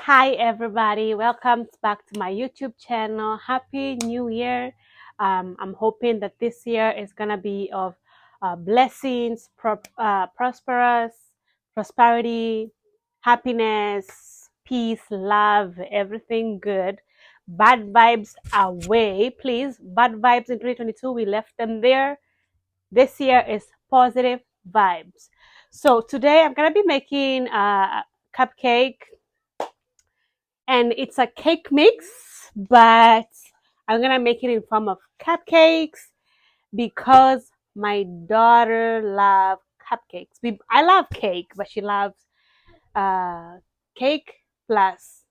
Hi, everybody. Welcome back to my YouTube channel. Happy New Year. I'm hoping that this year is going to be of blessings, prosperity, happiness, peace, love, everything good. Bad vibes away, please. Bad vibes in 2022, we left them there. This year is positive vibes. So today I'm going to be making a cupcake, and it's a cake mix, but I'm gonna make it in form of cupcakes because my daughter loves cupcakes. I love cake, but she loves uh, cake plus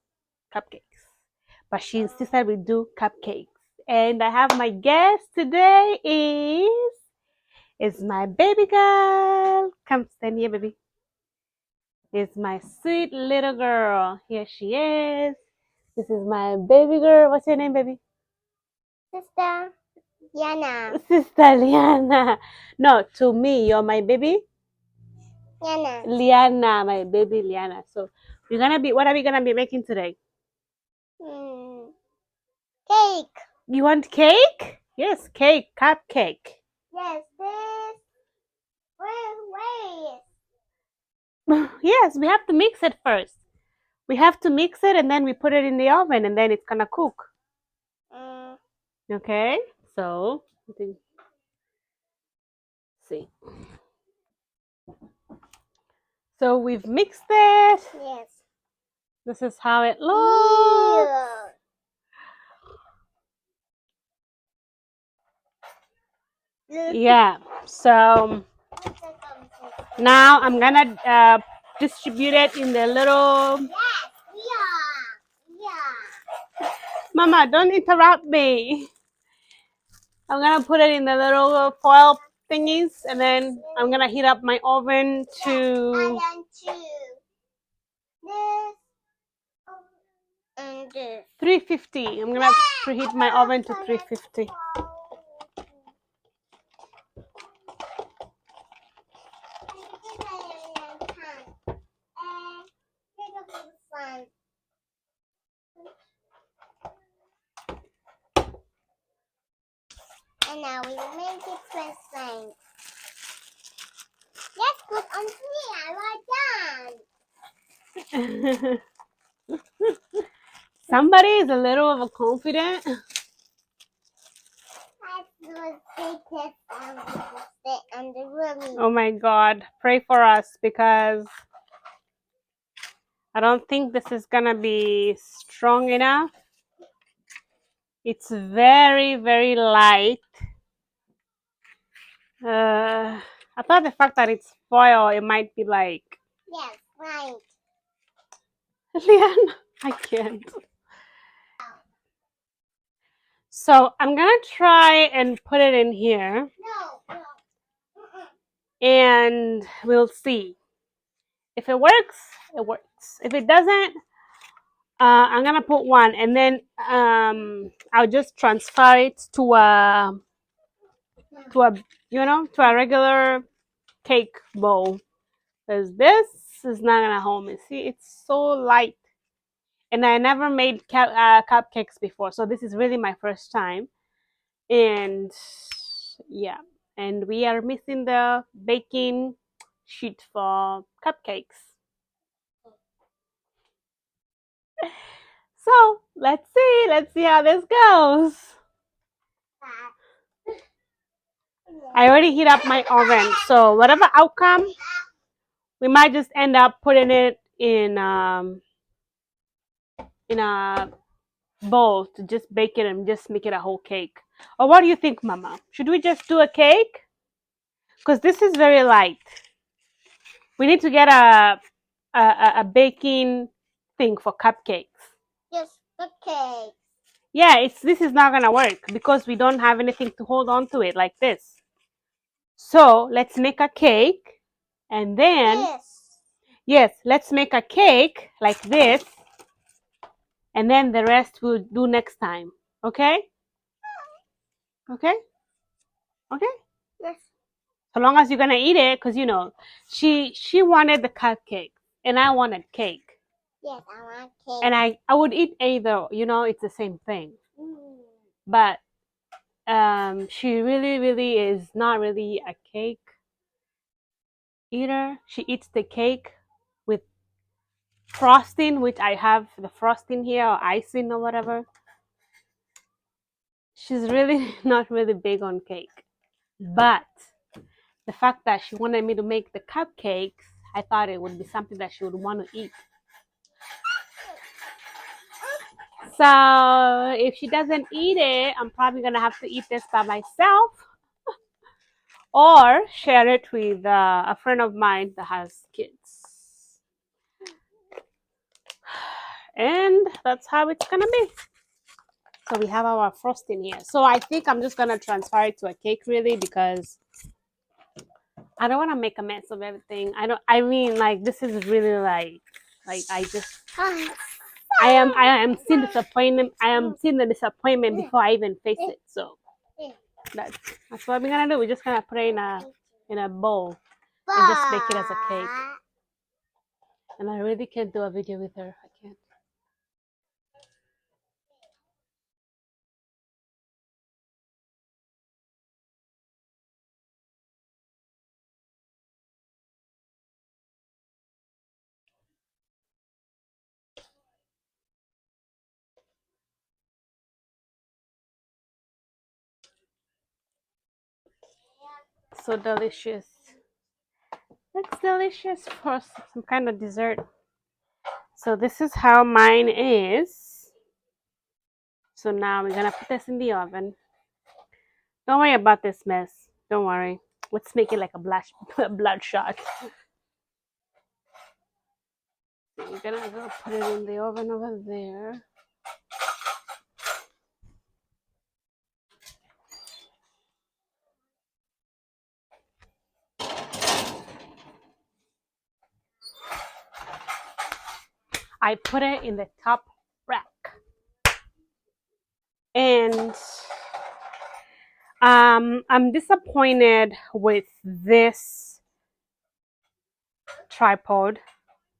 cupcakes. But she insisted we do cupcakes. And I have my guest today is my baby girl. Come stand here, baby. Is my sweet little girl. Here she is. This is my baby girl. What's your name, baby? Sister Yana. Sister Liana. No, to me, you're my baby. Yana. Liana, my baby Liana. So what are we gonna be making today? Cake. You want cake? Yes, cake, cupcake. Yes, this. Wait. Yes, we have to mix it first. We have to mix it and then we put it in the oven and then it's gonna cook. Okay, so let's see. So we've mixed it. Yes. This is how it looks. Yeah. So now I'm gonna distribute it in the little. Yeah. Mama, don't interrupt me. I'm gonna put it in the little foil thingies, and then I'm gonna heat up my oven to. This and this. 350. I'm gonna preheat my oven to 350. And now we make it pressing. Let's put on here right down. Somebody is a little of a confident. Oh my God, pray for us because I don't think this is gonna be strong enough. It's very, very light. I thought the fact that it's foil, it might be like. Yes, right. Liana, I can't. So I'm gonna try and put it in here. No. And we'll see. If it works, it works. If it doesn't, I'm gonna put one, and then I'll just transfer it to a to a regular cake bowl. Because this is not gonna hold me. See, it's so light, and I never made cupcakes before, so this is really my first time. And yeah, and we are missing the baking sheet for cupcakes. So let's see how this goes. I already heat up my oven, so whatever outcome, we might just end up putting it in a bowl to just bake it and just make it a whole cake. Or what do you think, Mama? Should we just do a cake? Because this is very light. We need to get a baking thing for cupcakes. Yes, cupcake. Yeah, this is not gonna work because we don't have anything to hold on to it like this. So let's make a cake, and then yes, let's make a cake like this, and then the rest we'll do next time. Okay? Okay? Okay? Yes. So long as you're gonna eat it, because she wanted the cupcake and I wanted cake. Yes, I want cake. And I would eat either, you know, it's the same thing. Mm. But she really is not really a cake eater. She eats the cake with frosting, which I have the frosting here or icing or whatever. She's really not really big on cake. But the fact that she wanted me to make the cupcakes, I thought it would be something that she would want to eat. So if she doesn't eat it, I'm probably gonna have to eat this by myself or share it with a friend of mine that has kids. And that's how it's gonna be. So we have our frosting here. So I think I'm just gonna transfer it to a cake really because I don't want to make a mess of everything. I mean, like, this is really like I just I am seeing disappointment. I am seeing the disappointment before I even face it. So that's what we're gonna do. We're just gonna put it in a bowl and just make it as a cake. And I really can't do a video with her. I can't. So delicious. That's delicious for some kind of dessert. So this is how mine is. So now we're gonna put this in the oven. Don't worry about this mess. Don't worry. Let's make it like a bloodshot. We're gonna go put it in the oven over there. I put it in the top rack. And I'm disappointed with this tripod,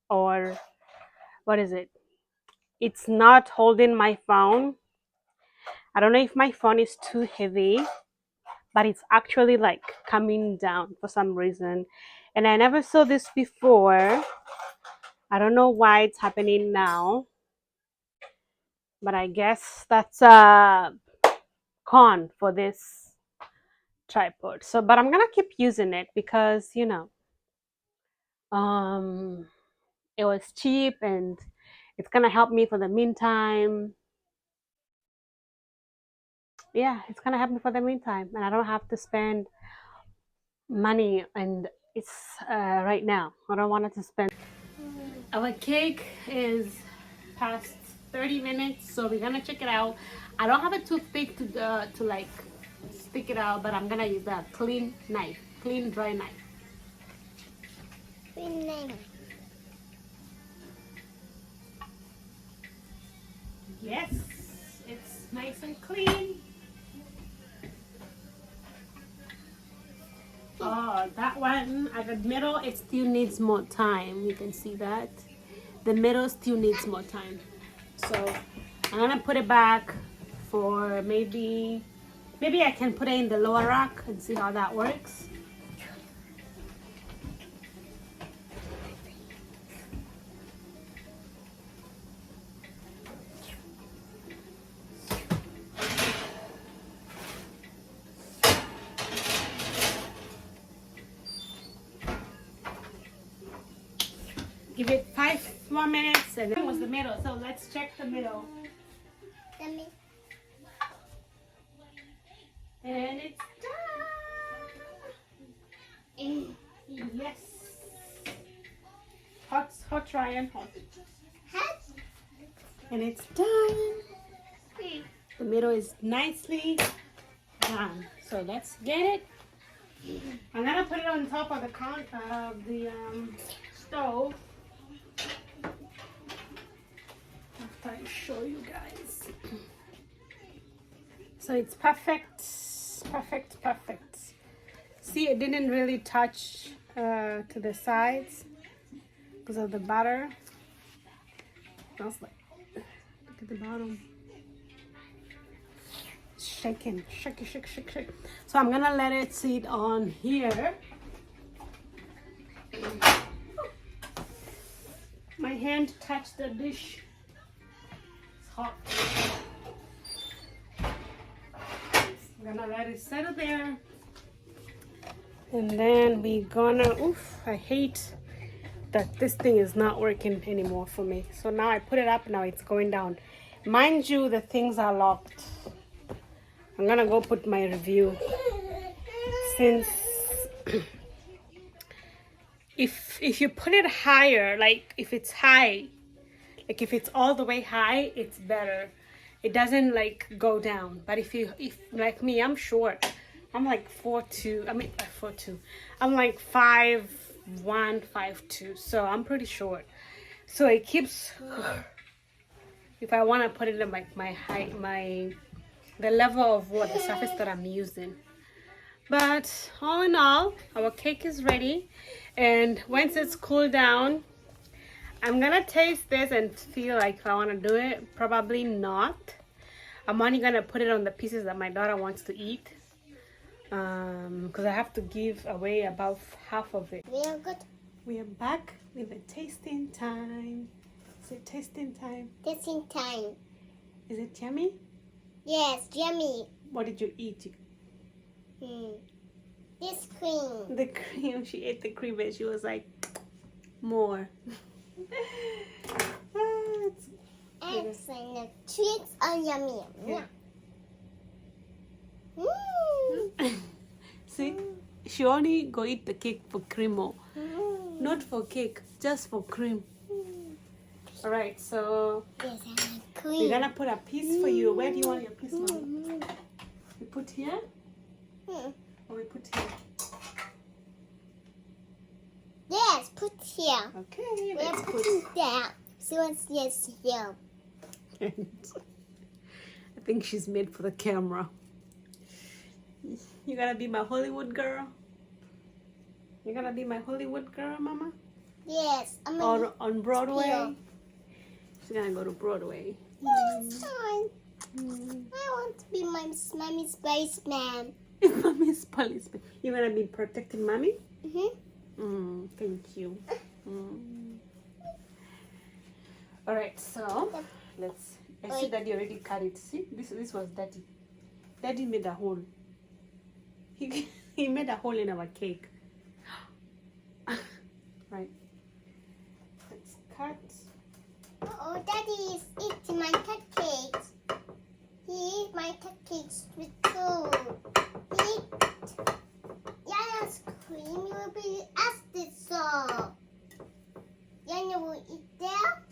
or what is it? It's not holding my phone. I don't know if my phone is too heavy, but it's actually like coming down for some reason. And I never saw this before. I don't know why it's happening now, but I guess that's a con for this tripod. So, but I'm gonna keep using it because, you know, it was cheap and it's gonna help me for the meantime. Yeah, it's gonna help me for the meantime, and I don't have to spend money. And it's right now. I don't want to spend. Our cake is past 30 minutes, so we're gonna check it out. I don't have a toothpick to like stick it out, but I'm gonna use a clean knife, clean dry knife. Yes, it's nice and clean. Oh, that one at the middle, it still needs more time. You can see that the middle still needs more time. So I'm gonna put it back for maybe I can put it in the lower rack and see how that works. Give it 5 more minutes, and that was the middle. So let's check the middle. And it's done. Yes. Hot, Ryan, hot. And it's done. The middle is nicely done. So let's get it. I'm gonna put it on top of the stove. After I show you guys. So it's perfect. See, it didn't really touch to the sides because of the butter. Smells like. Look at the bottom. Shaking, shake, shake, shake, shake. So I'm gonna let it sit on here. My hand touched the dish. It's hot. I'm gonna let it settle there. And then we gonna, oof, I hate that this thing is not working anymore for me. So now I put it up, now it's going down. Mind you, the things are locked. I'm gonna go put my review. Since if you put it higher, like if it's high, like if it's all the way high, it's better. It doesn't like go down. But if like me, I'm short. I'm like 4'2". I mean 4'2". I'm like 5'1", 5'2". So I'm pretty short. So it keeps. If I want to put it in like my height, the level of the surface that I'm using. But all in all, our cake is ready. And once it's cooled down, I'm gonna taste this and feel like if I want to do it. Probably not. I'm only gonna put it on the pieces that my daughter wants to eat. Because I have to give away about half of it. We are good. We are back with a tasting time. Is it tasting time? Tasting time. Is it yummy? Yes, yummy. What did you eat? This cream. The cream. She ate the cream and she was like, more. Eggs and the treats are yummy. Yeah. See, she only go eat the cake for cream, not for cake, just for cream. All right, so Yes, I like cream. we're gonna put a piece for you. Where do you want your piece, Mommy? We put here, or we put here? Yes, put here. Okay, We're let's put. putting that. So it's yes here. I think she's made for the camera. You gonna be my Hollywood girl? You gonna be my Hollywood girl, Mama? Yes, I'm Or on Broadway? here. She's gonna go to Broadway. Yes, fine. I want to be my mommy's spaceman. Mommy's policeman. You're gonna be protecting Mommy? Thank you. All right, so let's. I see Daddy already cut it. See, this was Daddy. Daddy made a hole. He made a hole in our cake. Right. Let's cut. Oh, Daddy is eating my cupcakes. He eats my cupcakes with food. He eats Yana's cream will be as this so. Yana will eat there.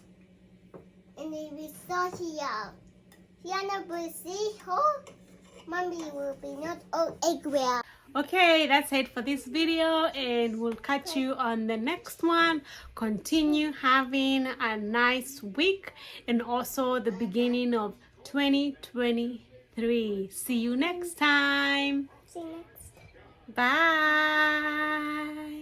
And then we saw here. Yana will see her. Mommy will be not all everywhere. Okay, that's it for this video, and we'll catch you on the next one. Continue having a nice week and also the beginning of 2023. See you next time. See you next. Bye.